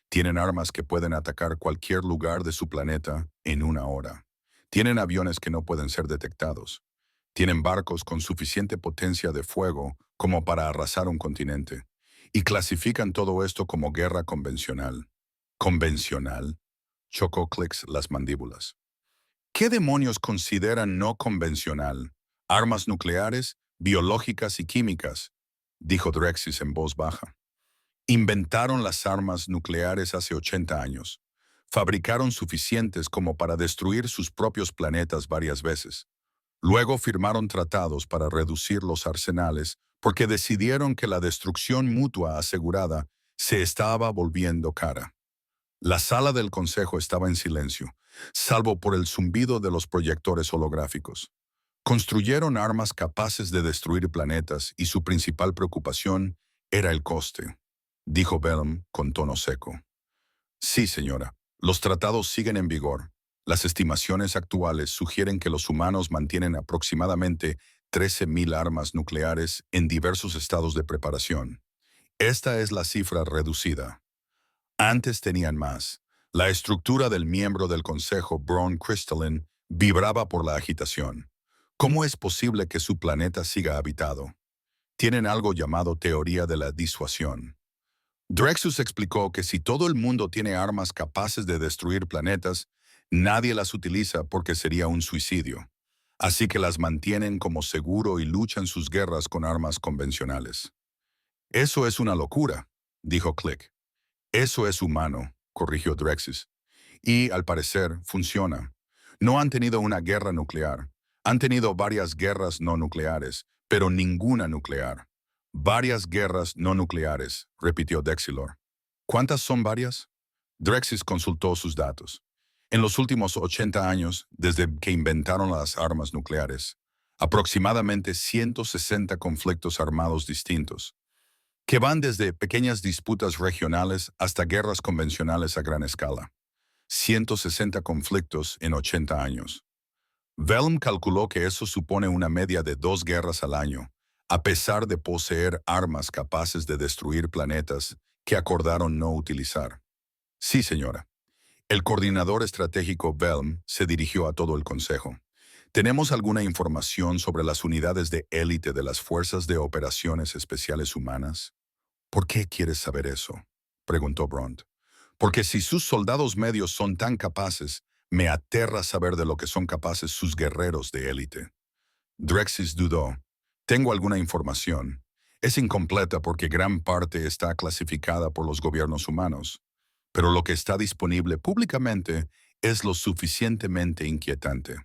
A: Tienen armas que pueden atacar cualquier lugar de su planeta en una hora. Tienen aviones que no pueden ser detectados. Tienen barcos con suficiente potencia de fuego como para arrasar un continente. Y clasifican todo esto como guerra convencional. ¿Convencional? Chocó Clicks las mandíbulas. ¿Qué demonios consideran no convencional? ¿Armas nucleares, biológicas y químicas? Dijo Drexis en voz baja. Inventaron las armas nucleares hace 80 años. Fabricaron suficientes como para destruir sus propios planetas varias veces. Luego firmaron tratados para reducir los arsenales porque decidieron que la destrucción mutua asegurada se estaba volviendo cara. La sala del consejo estaba en silencio, salvo por el zumbido de los proyectores holográficos. Construyeron armas capaces de destruir planetas y su principal preocupación era el coste, dijo Bellum con tono seco. Sí, señora, los tratados siguen en vigor. Las estimaciones actuales sugieren que los humanos mantienen aproximadamente 13.000 armas nucleares en diversos estados de preparación. Esta es la cifra reducida. Antes tenían más. La estructura del miembro del Consejo, Braun Crystalline, vibraba por la agitación. ¿Cómo es posible que su planeta siga habitado? Tienen algo llamado teoría de la disuasión. Drexus explicó que si todo el mundo tiene armas capaces de destruir planetas, nadie las utiliza porque sería un suicidio. Así que las mantienen como seguro y luchan sus guerras con armas convencionales. Eso es una locura, dijo Click. Eso es humano, corrigió Drexis. Y, al parecer, funciona. No han tenido una guerra nuclear. Han tenido varias guerras no nucleares, pero ninguna nuclear. Varias guerras no nucleares, repitió Dexilor. ¿Cuántas son varias? Drexis consultó sus datos. En los últimos 80 años, desde que inventaron las armas nucleares, aproximadamente 160 conflictos armados distintos, que van desde pequeñas disputas regionales hasta guerras convencionales a gran escala. 160 conflictos en 80 años. Vellum calculó que eso supone una media de 2 guerras al año, a pesar de poseer armas capaces de destruir planetas que acordaron no utilizar. Sí, señora. El coordinador estratégico Vellum se dirigió a todo el consejo. ¿Tenemos alguna información sobre las unidades de élite de las Fuerzas de Operaciones Especiales Humanas? ¿Por qué quieres saber eso?, preguntó Bront. Porque si sus soldados medios son tan capaces, me aterra saber de lo que son capaces sus guerreros de élite. Drexis dudó. Tengo alguna información. Es incompleta porque gran parte está clasificada por los gobiernos humanos. Pero lo que está disponible públicamente es lo suficientemente inquietante.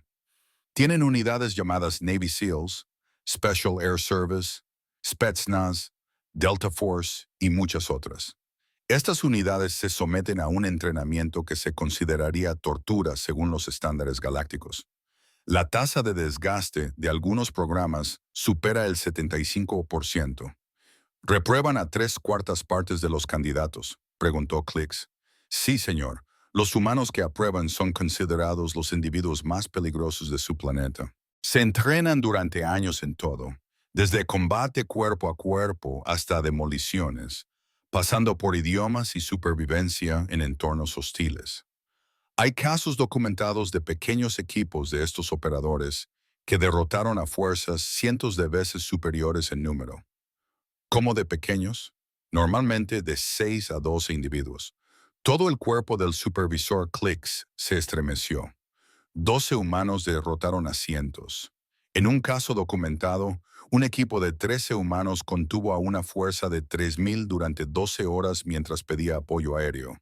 A: Tienen unidades llamadas Navy SEALs, Special Air Service, Spetsnaz, Delta Force y muchas otras. Estas unidades se someten a un entrenamiento que se consideraría tortura según los estándares galácticos. La tasa de desgaste de algunos programas supera el 75%. ¿Reprueban a tres cuartas partes de los candidatos?, preguntó Clicks. Sí, señor. Los humanos que aprueban son considerados los individuos más peligrosos de su planeta. Se entrenan durante años en todo, desde combate cuerpo a cuerpo hasta demoliciones, pasando por idiomas y supervivencia en entornos hostiles. Hay casos documentados de pequeños equipos de estos operadores que derrotaron a fuerzas cientos de veces superiores en número. ¿Cómo de pequeños? Normalmente de 6 a 12 individuos. Todo el cuerpo del supervisor Clicks se estremeció. 12 humanos derrotaron a cientos. En un caso documentado, un equipo de 13 humanos contuvo a una fuerza de 3.000 durante 12 horas mientras pedía apoyo aéreo.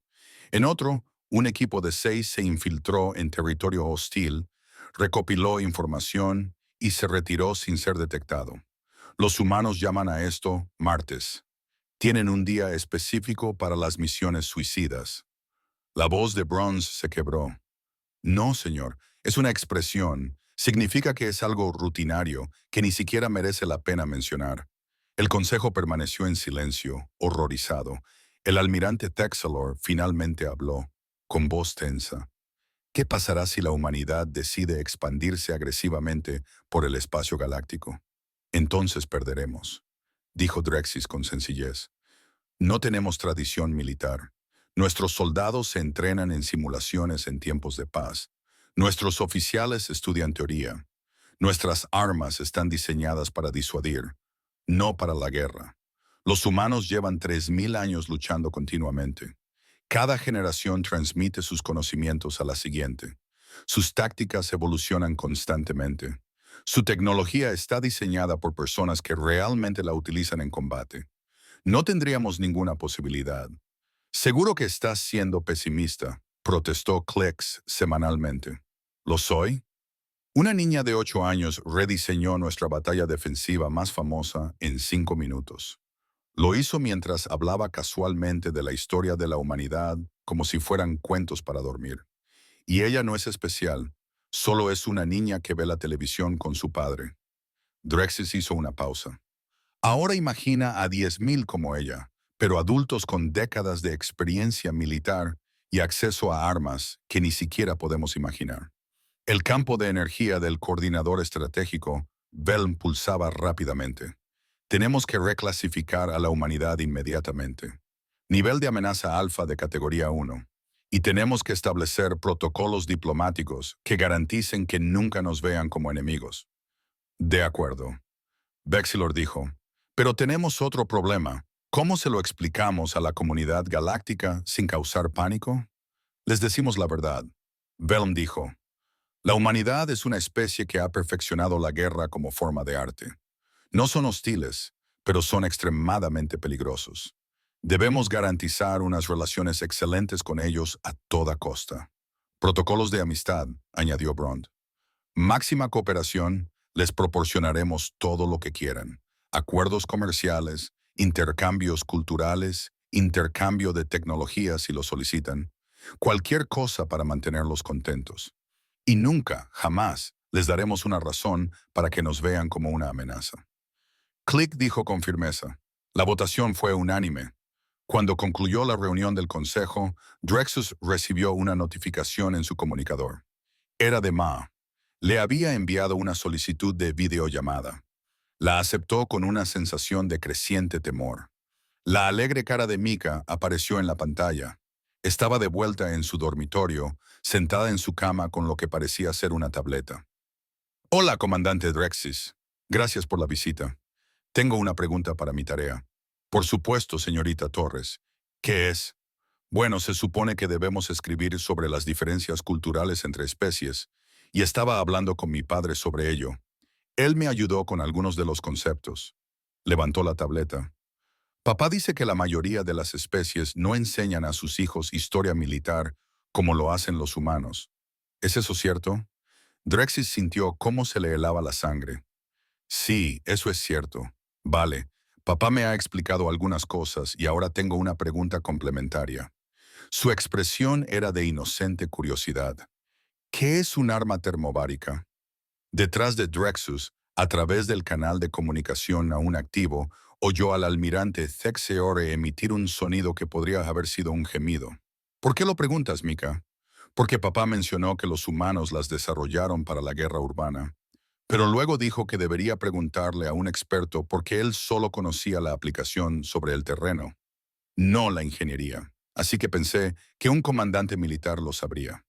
A: En otro, un equipo de 6 se infiltró en territorio hostil, recopiló información y se retiró sin ser detectado. Los humanos llaman a esto martes. Tienen un día específico para las misiones suicidas. La voz de Bronze se quebró. No, señor, es una expresión. Significa que es algo rutinario, que ni siquiera merece la pena mencionar. El consejo permaneció en silencio, horrorizado. El almirante Texelor finalmente habló, con voz tensa. ¿Qué pasará si la humanidad decide expandirse agresivamente por el espacio galáctico? Entonces perderemos, dijo Drexis con sencillez. No tenemos tradición militar. Nuestros soldados se entrenan en simulaciones en tiempos de paz. Nuestros oficiales estudian teoría. Nuestras armas están diseñadas para disuadir, no para la guerra. Los humanos llevan 3.000 años luchando continuamente. Cada generación transmite sus conocimientos a la siguiente. Sus tácticas evolucionan constantemente. Su tecnología está diseñada por personas que realmente la utilizan en combate. No tendríamos ninguna posibilidad. Seguro que estás siendo pesimista, protestó Clex semanalmente. ¿Lo soy? Una niña de 8 años rediseñó nuestra batalla defensiva más famosa en 5 minutos. Lo hizo mientras hablaba casualmente de la historia de la humanidad como si fueran cuentos para dormir. Y ella no es especial, solo es una niña que ve la televisión con su padre. Drexis hizo una pausa. Ahora imagina a 10.000 como ella, pero adultos con décadas de experiencia militar y acceso a armas que ni siquiera podemos imaginar. El campo de energía del coordinador estratégico, Velm, pulsaba rápidamente. Tenemos que reclasificar a la humanidad inmediatamente. Nivel de amenaza alfa de categoría 1. Y tenemos que establecer protocolos diplomáticos que garanticen que nunca nos vean como enemigos. De acuerdo. Vexilor dijo. Pero tenemos otro problema. ¿Cómo se lo explicamos a la comunidad galáctica sin causar pánico? Les decimos la verdad. Velm dijo. La humanidad es una especie que ha perfeccionado la guerra como forma de arte. No son hostiles, pero son extremadamente peligrosos. Debemos garantizar unas relaciones excelentes con ellos a toda costa. Protocolos de amistad, añadió Brond. Máxima cooperación, les proporcionaremos todo lo que quieran. Acuerdos comerciales, intercambios culturales, intercambio de tecnología si lo solicitan. Cualquier cosa para mantenerlos contentos. Y nunca, jamás, les daremos una razón para que nos vean como una amenaza. Click dijo con firmeza. La votación fue unánime. Cuando concluyó la reunión del consejo, Drexus recibió una notificación en su comunicador. Era de Ma. Le había enviado una solicitud de videollamada. La aceptó con una sensación de creciente temor. La alegre cara de Mika apareció en la pantalla. Estaba de vuelta en su dormitorio, sentada en su cama con lo que parecía ser una tableta. Hola, comandante Drexis. Gracias por la visita. Tengo una pregunta para mi tarea. Por supuesto, señorita Torres. ¿Qué es? Bueno, se supone que debemos escribir sobre las diferencias culturales entre especies, y estaba hablando con mi padre sobre ello. Él me ayudó con algunos de los conceptos. Levantó la tableta. Papá dice que la mayoría de las especies no enseñan a sus hijos historia militar como lo hacen los humanos. ¿Es eso cierto? Drexis sintió cómo se le helaba la sangre. Sí, eso es cierto. Vale, Papá me ha explicado algunas cosas y ahora tengo una pregunta complementaria. Su expresión era de inocente curiosidad. ¿Qué es un arma termobárica? Detrás de Drexus, a través del canal de comunicación aún activo, oyó al almirante Thexeore emitir un sonido que podría haber sido un gemido. ¿Por qué lo preguntas, Mika? Porque papá mencionó que los humanos las desarrollaron para la guerra urbana, pero luego dijo que debería preguntarle a un experto porque él solo conocía la aplicación sobre el terreno, no la ingeniería. Así que pensé que un comandante militar lo sabría.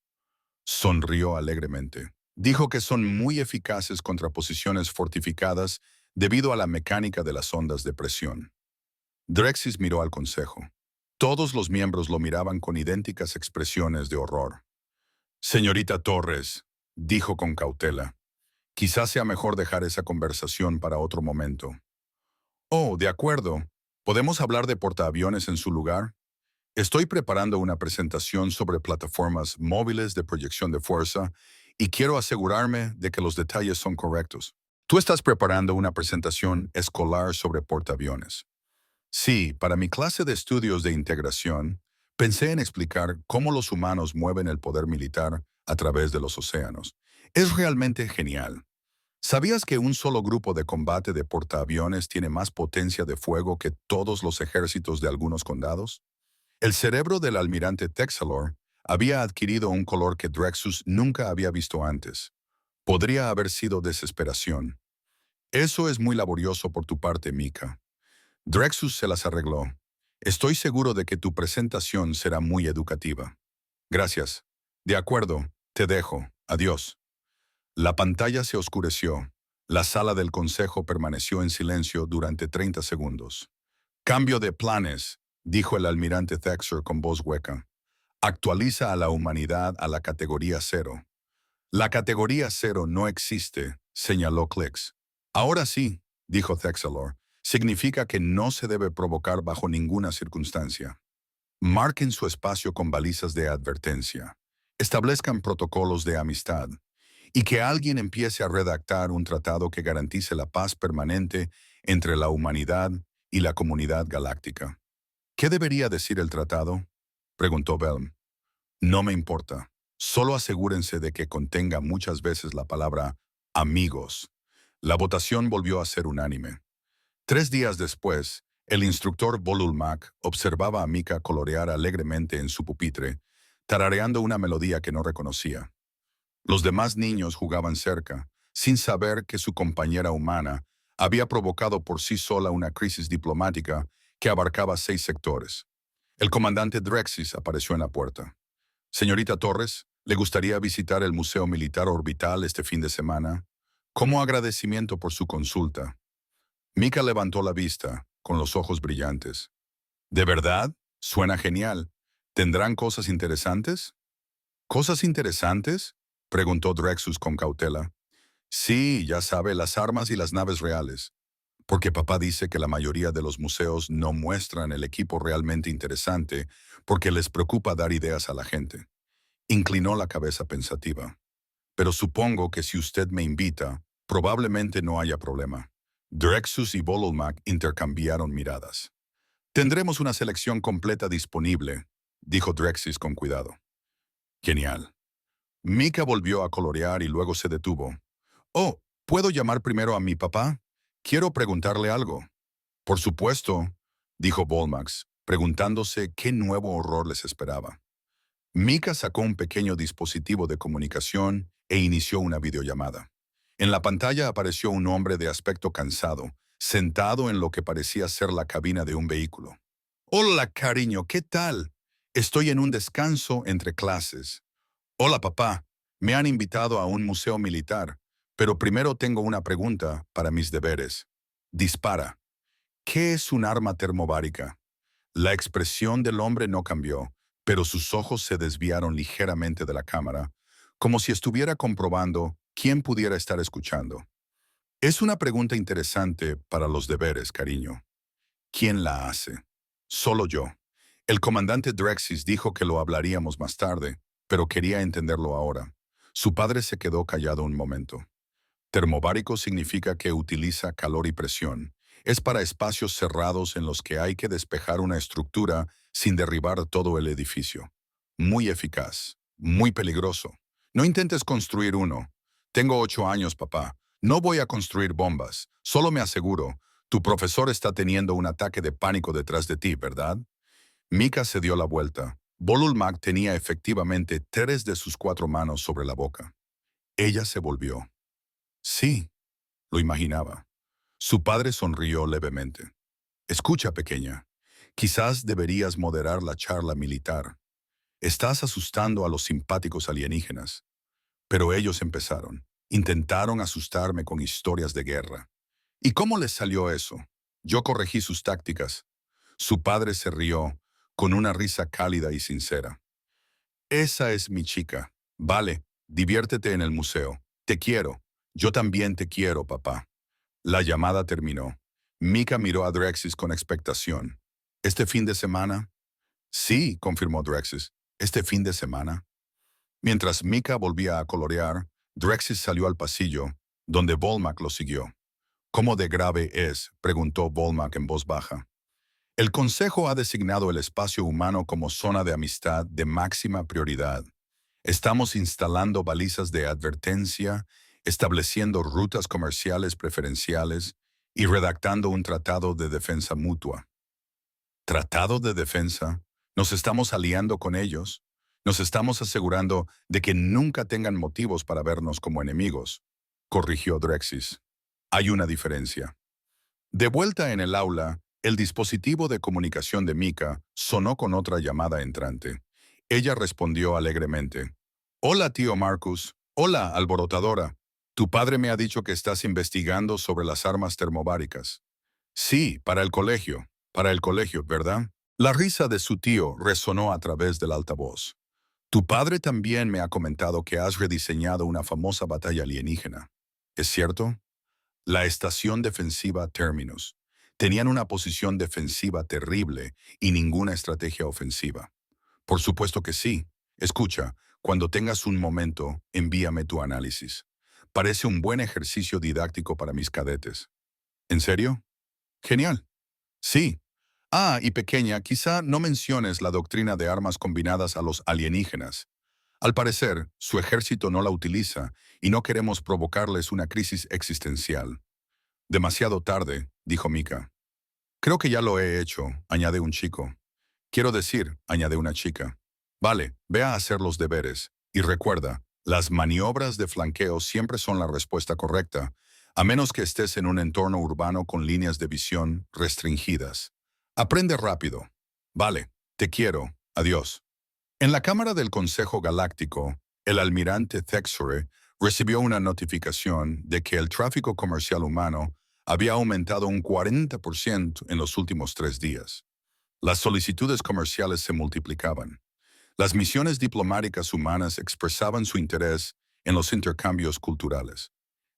A: Sonrió alegremente. Dijo que son muy eficaces contra posiciones fortificadas debido a la mecánica de las ondas de presión. Drexis miró al consejo. Todos los miembros lo miraban con idénticas expresiones de horror. Señorita Torres, dijo con cautela, quizás sea mejor dejar esa conversación para otro momento. Oh, de acuerdo. ¿Podemos hablar de portaaviones en su lugar? Estoy preparando una presentación sobre plataformas móviles de proyección de fuerza y quiero asegurarme de que los detalles son correctos. Tú estás preparando una presentación escolar sobre portaaviones. Sí, para mi clase de estudios de integración, pensé en explicar cómo los humanos mueven el poder militar a través de los océanos. Es realmente genial. ¿Sabías que un solo grupo de combate de portaaviones tiene más potencia de fuego que todos los ejércitos de algunos condados? El cerebro del almirante Texalor había adquirido un color que Drexus nunca había visto antes. Podría haber sido desesperación. Eso es muy laborioso por tu parte, Mika. Drexus se las arregló. Estoy seguro de que tu presentación será muy educativa. Gracias. De acuerdo, te dejo. Adiós. La pantalla se oscureció. La sala del consejo permaneció en silencio durante 30 segundos. Cambio de planes, dijo el almirante Thexor con voz hueca. Actualiza a la humanidad a la categoría cero. La categoría cero no existe, señaló Clicks. Ahora sí, dijo Thexalor. Significa que no se debe provocar bajo ninguna circunstancia. Marquen su espacio con balizas de advertencia. Establezcan protocolos de amistad. Y que alguien empiece a redactar un tratado que garantice la paz permanente entre la humanidad y la comunidad galáctica. ¿Qué debería decir el tratado? Preguntó Belm. No me importa. Solo asegúrense de que contenga muchas veces la palabra amigos. La votación volvió a ser unánime. 3 días después, el instructor Bolulmak observaba a Mika colorear alegremente en su pupitre, tarareando una melodía que no reconocía. Los demás niños jugaban cerca, sin saber que su compañera humana había provocado por sí sola una crisis diplomática que abarcaba 6 sectores. El comandante Drexis apareció en la puerta. Señorita Torres, ¿le gustaría visitar el Museo Militar Orbital este fin de semana? Como agradecimiento por su consulta. Mika levantó la vista, con los ojos brillantes. ¿De verdad? Suena genial. ¿Tendrán cosas interesantes? ¿Cosas interesantes? Preguntó Drexus con cautela. Sí, ya sabe, las armas y las naves reales. Porque papá dice que la mayoría de los museos no muestran el equipo realmente interesante porque les preocupa dar ideas a la gente. Inclinó la cabeza pensativa. Pero supongo que si usted me invita, probablemente no haya problema. Drexus y Bolulmak intercambiaron miradas. Tendremos una selección completa disponible, dijo Drexis con cuidado. Genial. Mika volvió a colorear y luego se detuvo. Oh, ¿puedo llamar primero a mi papá? Quiero preguntarle algo. Por supuesto, dijo Bolmax, preguntándose qué nuevo horror les esperaba. Mika sacó un pequeño dispositivo de comunicación e inició una videollamada. En la pantalla apareció un hombre de aspecto cansado, sentado en lo que parecía ser la cabina de un vehículo. Hola, cariño, ¿qué tal? Estoy en un descanso entre clases. Hola, papá. Me han invitado a un museo militar, pero primero tengo una pregunta para mis deberes. Dispara. ¿Qué es un arma termobárica? La expresión del hombre no cambió, pero sus ojos se desviaron ligeramente de la cámara, como si estuviera comprobando quién pudiera estar escuchando. Es una pregunta interesante para los deberes, cariño. ¿Quién la hace? Solo yo. El comandante Drexis dijo que lo hablaríamos más tarde, pero quería entenderlo ahora. Su padre se quedó callado un momento. Termobárico significa que utiliza calor y presión. Es para espacios cerrados en los que hay que despejar una estructura sin derribar todo el edificio. Muy eficaz, muy peligroso. No intentes construir uno. Tengo 8 años, papá. No voy a construir bombas. Solo me aseguro, tu profesor está teniendo un ataque de pánico detrás de ti, ¿verdad? Mika se dio la vuelta. Bolulmak tenía efectivamente 3 de sus 4 manos sobre la boca. Ella se volvió. Sí, lo imaginaba. Su padre sonrió levemente. Escucha, pequeña. Quizás deberías moderar la charla militar. Estás asustando a los simpáticos alienígenas. Pero ellos empezaron. Intentaron asustarme con historias de guerra. ¿Y cómo les salió eso? Yo corregí sus tácticas. Su padre se rió, con una risa cálida y sincera. Esa es mi chica. Vale, diviértete en el museo. Te quiero. Yo también te quiero, papá. La llamada terminó. Mika miró a Drexis con expectación. ¿Este fin de semana? Sí, confirmó Drexis. ¿Este fin de semana? Mientras Mika volvía a colorear, Drexis salió al pasillo, donde Volmak lo siguió. ¿Cómo de grave es?, preguntó Volmak en voz baja. El Consejo ha designado el espacio humano como zona de amistad de máxima prioridad. Estamos instalando balizas de advertencia, estableciendo rutas comerciales preferenciales y redactando un tratado de defensa mutua. ¿Tratado de defensa? ¿Nos estamos aliando con ellos? Nos estamos asegurando de que nunca tengan motivos para vernos como enemigos, corrigió Drexis. Hay una diferencia. De vuelta en el aula, el dispositivo de comunicación de Mika sonó con otra llamada entrante. Ella respondió alegremente. Hola, tío Marcus. Hola, alborotadora. Tu padre me ha dicho que estás investigando sobre las armas termobáricas. Sí, para el colegio, ¿verdad? La risa de su tío resonó a través del altavoz. Tu padre también me ha comentado que has rediseñado una famosa batalla alienígena. ¿Es cierto? La estación defensiva Terminus. Tenían una posición defensiva terrible y ninguna estrategia ofensiva. Por supuesto que sí. Escucha, cuando tengas un momento, envíame tu análisis. Parece un buen ejercicio didáctico para mis cadetes. ¿En serio? Genial. Sí. Ah, y pequeña, quizá no menciones la doctrina de armas combinadas a los alienígenas. Al parecer, su ejército no la utiliza y no queremos provocarles una crisis existencial. Demasiado tarde, dijo Mika. Creo que ya lo he hecho, añade un chico. Quiero decir, añade una chica. Vale, ve a hacer los deberes. Y recuerda, las maniobras de flanqueo siempre son la respuesta correcta, a menos que estés en un entorno urbano con líneas de visión restringidas. Aprende rápido. Vale, te quiero. Adiós. En la cámara del Consejo Galáctico, el almirante Thexore recibió una notificación de que el tráfico comercial humano había aumentado un 40% en los últimos 3 días. Las solicitudes comerciales se multiplicaban. Las misiones diplomáticas humanas expresaban su interés en los intercambios culturales.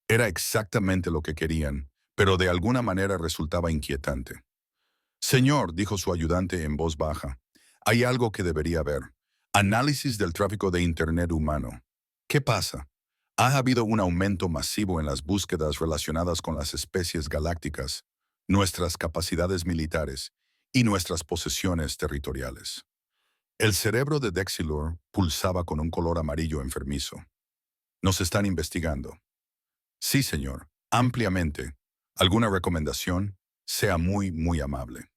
A: Era exactamente lo que querían, pero de alguna manera resultaba inquietante. Señor, dijo su ayudante en voz baja, hay algo que debería ver. Análisis del tráfico de Internet humano. ¿Qué pasa? Ha habido un aumento masivo en las búsquedas relacionadas con las especies galácticas, nuestras capacidades militares y nuestras posesiones territoriales. El cerebro de Dexilor pulsaba con un color amarillo enfermizo. Nos están investigando. Sí, señor, ampliamente. ¿Alguna recomendación? Sea muy amable.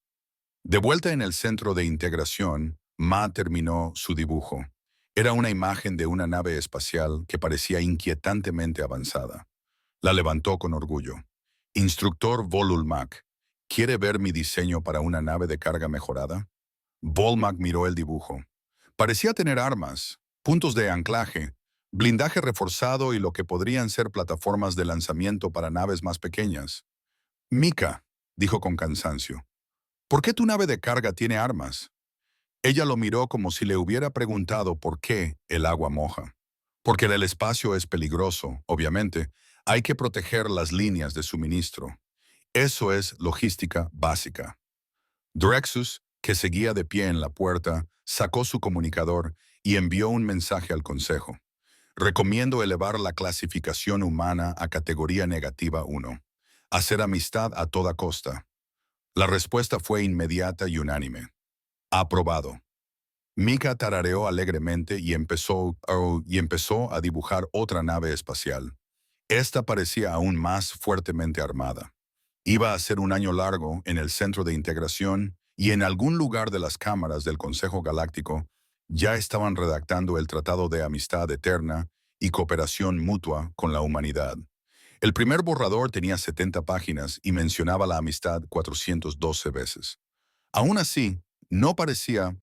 A: De vuelta en el centro de integración, Ma terminó su dibujo. Era una imagen de una nave espacial que parecía inquietantemente avanzada. La levantó con orgullo. Instructor Volulmak, ¿quiere ver mi diseño para una nave de carga mejorada? Volmak miró el dibujo. Parecía tener armas, puntos de anclaje, blindaje reforzado y lo que podrían ser plataformas de lanzamiento para naves más pequeñas. Mika, dijo con cansancio, ¿por qué tu nave de carga tiene armas? Ella lo miró como si le hubiera preguntado por qué el agua moja. Porque el espacio es peligroso, obviamente. Hay que proteger las líneas de suministro. Eso es logística básica. Drexus, que seguía de pie en la puerta, sacó su comunicador y envió un mensaje al Consejo. Recomiendo elevar la clasificación humana a categoría negativa 1. Hacer amistad a toda costa. La respuesta fue inmediata y unánime. Aprobado. Mika tarareó alegremente y empezó a dibujar otra nave espacial. Esta parecía aún más fuertemente armada. Iba a ser un año largo en el centro de integración y en algún lugar de las cámaras del Consejo Galáctico ya estaban redactando el Tratado de Amistad Eterna y Cooperación Mutua con la humanidad. El primer borrador tenía 70 páginas y mencionaba la amistad 412 veces. Aún así, no parecía